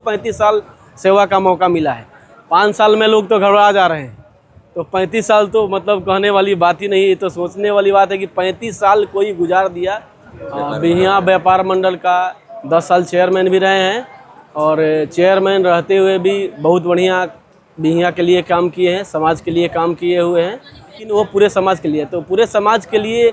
35 साल सेवा का मौका मिला है। 5 साल में लोग तो घबरा जा रहे हैं, तो 35 साल तो मतलब कहने वाली बात ही नहीं है। तो सोचने वाली बात है कि 35 साल कोई गुजार दिया। बिहियां व्यापार मंडल का 10 साल चेयरमैन भी रहे हैं, और चेयरमैन रहते हुए भी बहुत बढ़िया बिहियां के लिए काम किए हैं, समाज के लिए काम किए हुए हैं। लेकिन वो पूरे समाज के लिए, तो पूरे समाज के लिए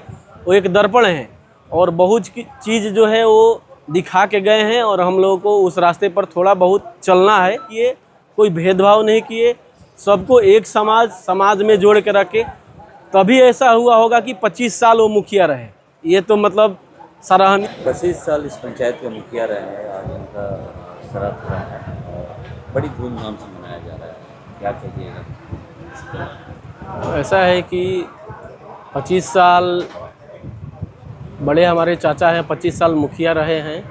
वो एक दर्पण है, और बहुत चीज़ जो है वो दिखा के गए हैं। और हम लोगों को उस रास्ते पर थोड़ा बहुत चलना है कि ये कोई भेदभाव नहीं किए, सबको एक समाज में जोड़ के रखे। तभी ऐसा हुआ होगा कि 25 साल वो मुखिया रहे। ये तो मतलब सराहनीय। 25 साल इस पंचायत के मुखिया रहे हैं, आज उनका श्राद्ध है और बड़ी धूमधाम से मनाया जा रहा है। क्या कहिएगा? ऐसा है कि 25 साल बड़े हमारे चाचा हैं, 25 साल मुखिया रहे हैं,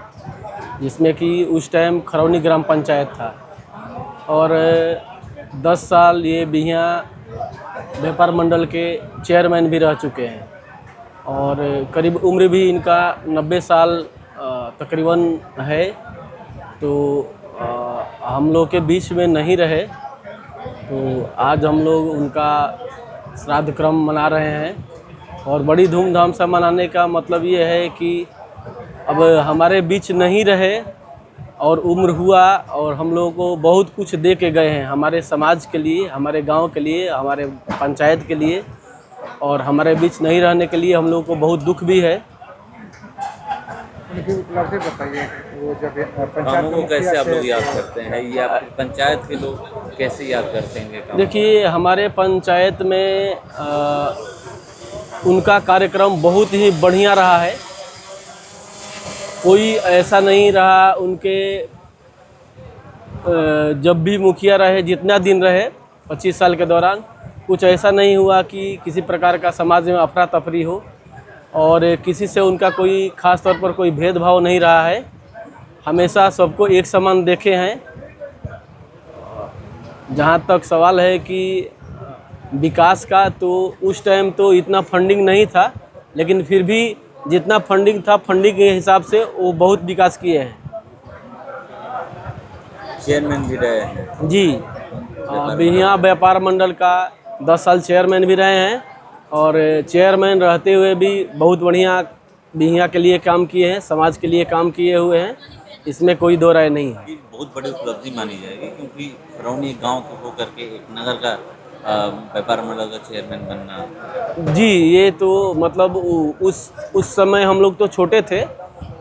जिसमें कि उस टाइम खरौनी ग्राम पंचायत था, और 10 साल ये बिहियां व्यापार मंडल के चेयरमैन भी रह चुके हैं, और करीब उम्र भी इनका 90 साल तकरीबन है। तो हम लोग के बीच में नहीं रहे, तो आज हम लोग उनका श्राद्ध क्रम मना रहे हैं। और बड़ी धूमधाम से मनाने का मतलब ये है कि अब हमारे बीच नहीं रहे और उम्र हुआ, और हम लोगों को बहुत कुछ दे के गए हैं हमारे समाज के लिए, हमारे गांव के लिए, हमारे पंचायत के लिए, और हमारे बीच नहीं रहने के लिए हम लोगों को बहुत दुख भी है। उनकी उपलब्धि बताइए, वो जब कामों को कैसे आप लोग याद करते हैं, या पंचायत के लोग कैसे याद करते हैं? देखिए, हमारे पंचायत में उनका कार्यक्रम बहुत ही बढ़िया रहा है। कोई ऐसा नहीं रहा उनके, जब भी मुखिया रहे, जितना दिन रहे 25 साल के दौरान, कुछ ऐसा नहीं हुआ कि किसी प्रकार का समाज में अफरा तफरी हो, और किसी से उनका कोई ख़ास तौर पर कोई भेदभाव नहीं रहा है। हमेशा सबको एक समान देखे हैं। जहाँ तक सवाल है कि विकास का, तो उस टाइम तो इतना फंडिंग नहीं था, लेकिन फिर भी जितना फंडिंग था, फंडिंग के हिसाब से वो बहुत विकास किए हैं। चेयरमैन भी रहे हैं जी, बिहियां व्यापार मंडल का 10 साल चेयरमैन भी रहे हैं, और चेयरमैन रहते हुए भी बहुत बढ़िया बिहियां के लिए काम किए हैं, समाज के लिए काम किए हुए हैं। इसमें कोई दो राय नहीं है। बहुत बड़ी उपलब्धि मानी जाएगी, क्योंकि खरौनी गांव को होकर के एक नगर का व्यापार मंडल का चेयरमैन बनना। जी, ये तो मतलब उस समय हम लोग तो छोटे थे,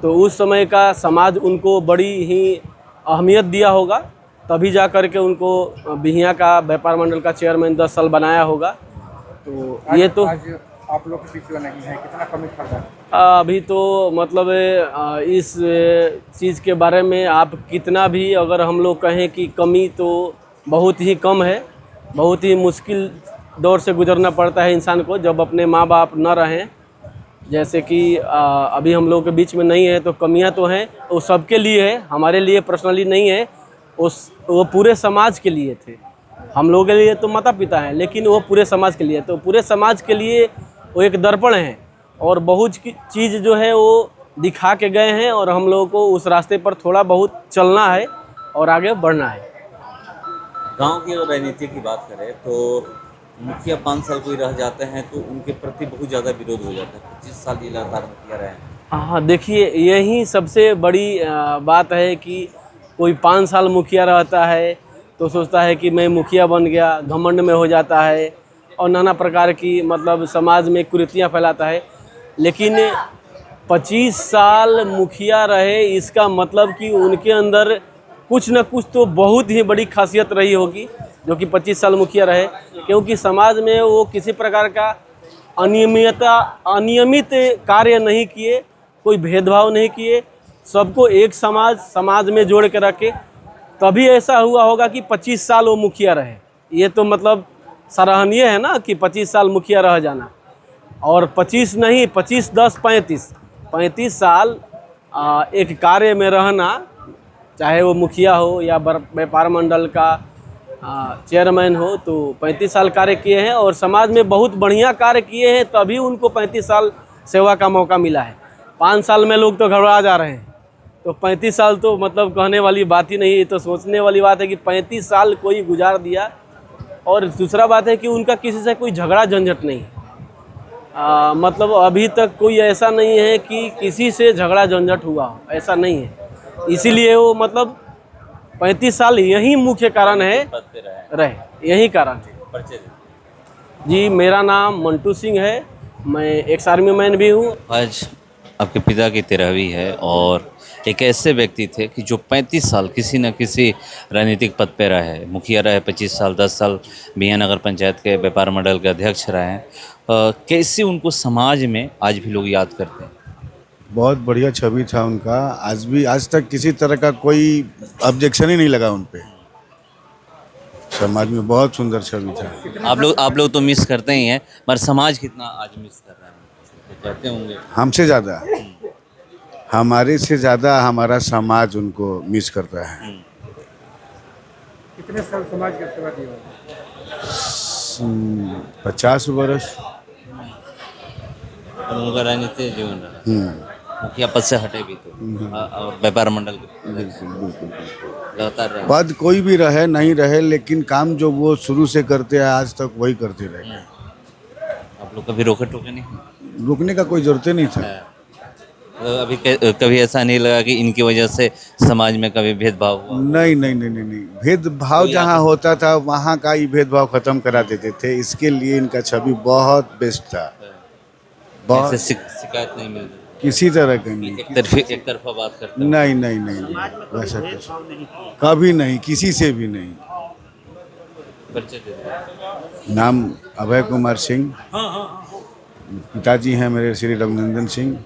तो उस समय का समाज उनको बड़ी ही अहमियत दिया होगा, तभी जा कर के उनको बिहियां का व्यापार मंडल का चेयरमैन 10 साल बनाया होगा। तो ये तो आज आप लोग के बीच में नहीं है, कितना कमी था? अभी तो मतलब इस चीज़ के बारे में आप कितना भी अगर हम लोग कहें कि कमी, तो बहुत ही कम है। बहुत ही मुश्किल दौर से गुजरना पड़ता है इंसान को, जब अपने माँ बाप न रहें। जैसे कि अभी हम लोग के बीच में नहीं है, तो कमियां तो हैं, वो सबके लिए है, हमारे लिए पर्सनली नहीं है। वो पूरे समाज के लिए थे। हम लोगों के लिए तो माता पिता हैं, लेकिन वो पूरे समाज के लिए, तो पूरे समाज के लिए वो एक दर्पण है, और बहुत चीज़ जो है वो दिखा के गए हैं। और हम लोगों को उस रास्ते पर थोड़ा बहुत चलना है और आगे बढ़ना है। गांव की अगर राजनीति की बात करें, तो मुखिया 5 साल कोई रह जाते हैं तो उनके प्रति बहुत ज़्यादा विरोध हो जाता है। 25 साल ये लगातार मुखिया रहे हैं। हाँ, देखिए, यही सबसे बड़ी बात है कि कोई 5 साल मुखिया रहता है तो सोचता है कि मैं मुखिया बन गया, घमंड में हो जाता है, और नाना प्रकार की मतलब समाज में कुरीतियाँ फैलाता है। लेकिन 25 साल मुखिया रहे, इसका मतलब कि उनके अंदर कुछ न कुछ तो बहुत ही बड़ी खासियत रही होगी, जो कि 25 साल मुखिया रहे। क्योंकि समाज में वो किसी प्रकार का अनियमित कार्य नहीं किए, कोई भेदभाव नहीं किए, सबको एक समाज में जोड़ के रखे। तभी ऐसा हुआ होगा कि 25 साल वो मुखिया रहे। ये तो मतलब सराहनीय है ना, कि 25 साल मुखिया रह जाना। और 25 नहीं, 25, 10, 35 साल एक कार्य में रहना, चाहे वो मुखिया हो या व्यापार मंडल का चेयरमैन हो, तो 35 साल कार्य किए हैं, और समाज में बहुत बढ़िया कार्य किए हैं, तभी उनको 35 साल सेवा का मौका मिला है। 5 साल में लोग तो घबरा जा रहे हैं, तो 35 साल तो मतलब कहने वाली बात ही नहीं है, तो सोचने वाली बात है कि 35 साल कोई गुजार दिया। और दूसरा बात है कि उनका किसी से कोई झगड़ा झंझट नहीं, मतलब अभी तक कोई ऐसा नहीं है कि किसी से झगड़ा झंझट हुआ हो, ऐसा नहीं है। इसीलिए वो मतलब 35 साल यही मुख्य कारण है पद पे रहे रहे, यही कारण है। परिचय दें। जी, मेरा नाम मंटू सिंह है, मैं एक्स आर्मी मैन भी हूँ। आज आपके पिता की 13वीं है और एक ऐसे व्यक्ति थे कि जो 35 साल किसी न किसी राजनीतिक पद पे रहे, मुखिया रहे 25 साल, 10 साल बिया नगर पंचायत के व्यापार मंडल के अध्यक्ष रहे हैं। कैसे उनको समाज में आज भी लोग याद करते हैं? बहुत बढ़िया छवि था उनका। आज तक किसी तरह का कोई ऑब्जेक्शन ही नहीं लगा उन पे। समाज में बहुत सुंदर छवि था। आप लोग तो मिस करते ही हैं, पर समाज कितना आज मिस कर रहा है? तो कहते होंगे हमसे ज़्यादा, हमारे से ज़्यादा हमारा समाज उनको मिस करता है। कितने साल समाज की सेवा दी होगी? 50 वर्ष। और उनका राजनीतिक जीवन रहा, मुखिया पद से हटे भी तो और व्यापार मंडल लगातार रहे। पद कोई भी रहे नहीं रहे, लेकिन काम जो वो शुरू से करते हैं आज तक वही करते रहे। आप लोग कभी रोके टोके नहीं? रुकने का कोई जरूरत ही नहीं था। तो अभी कभी ऐसा नहीं लगा कि इनकी वजह से समाज में कभी भेदभाव हुआ? नहीं नहीं नहीं नहीं नहीं, भेदभाव जहाँ होता था वहाँ का ही भेदभाव खत्म करा देते थे। इसके लिए इनका छवि बहुत बेस्ट था। बहुत ऐसे शिकायत नहीं मिलती? किसी तरह का नहीं, एक तरफा बात करते हैं? नहीं नहीं नहीं नहीं, वैसा कुछ कभी नहीं, किसी से भी नहीं। परिचय दे दो। नाम अभय कुमार सिंह, पिताजी हैं मेरे श्री रघुनंदन सिंह।